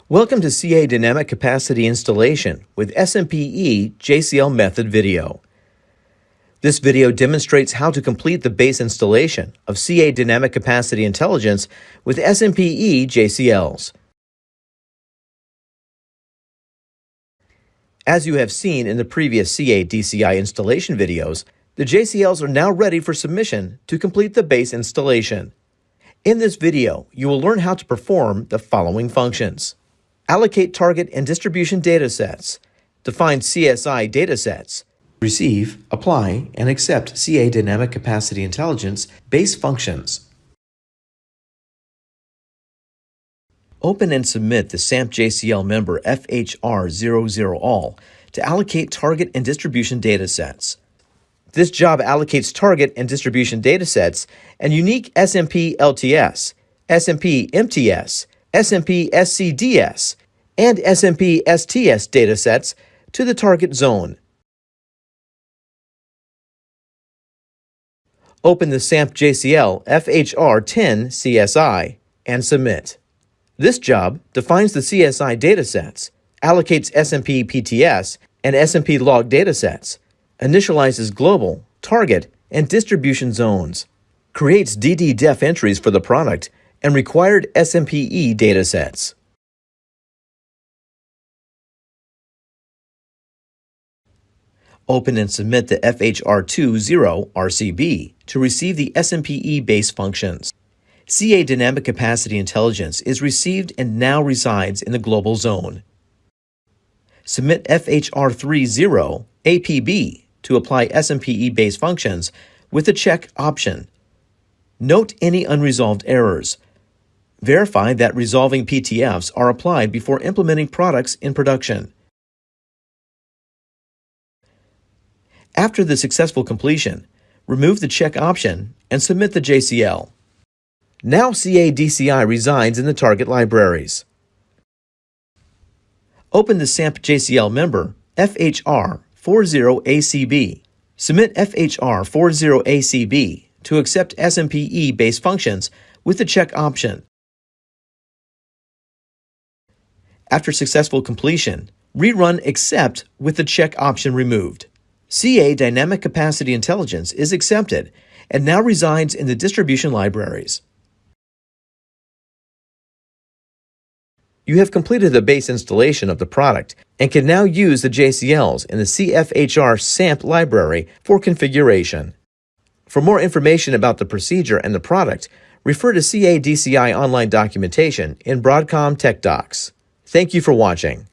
Welcome to CA Dynamic Capacity Installation with SMP JCL method video. This video demonstrates how to complete the base installation of CA Dynamic Capacity Intelligence with SMP JCLs. As you have seen in the previous CA DCI installation videos, the JCLs are now ready for submission to complete the base installation. In this video, you will learn how to perform the following functions. Allocate target and distribution datasets, define CSI datasets, receive, apply, and accept CA Dynamic Capacity Intelligence base functions. Open and submit the SAMP JCL member FHR00all to allocate target and distribution datasets. This job allocates target and distribution datasets and unique SMP LTS, SMP MTS, SMP SCDS, and SMP STS datasets to the target zone. Open the SAMP JCL FHR10 CSI and submit. This job defines the CSI datasets, allocates SMP PTS and SMP log datasets, initializes global, target, and distribution zones, creates DD-Def entries for the product, and required SMPE datasets. Open and submit the FHR20 RCB to receive the SMPE base functions. CA Dynamic Capacity Intelligence is received and now resides in the global zone. Submit FHR30 APB to apply SMPE base functions with the check option. Note any unresolved errors. Verify that resolving PTFs are applied before implementing products in production. After the successful completion, remove the check option and submit the JCL. Now CA DCI resides in the target libraries. Open the SAMP JCL member FHR40ACB. Submit FHR40ACB to accept SMPE base functions with the check option. After successful completion, rerun accept with the check option removed. CA Dynamic Capacity Intelligence is accepted and now resides in the distribution libraries. You have completed the base installation of the product and can now use the JCLs in the CFHR SAMP library for configuration. For more information about the procedure and the product, refer to CA DCI online documentation in Broadcom Tech Docs. Thank you for watching.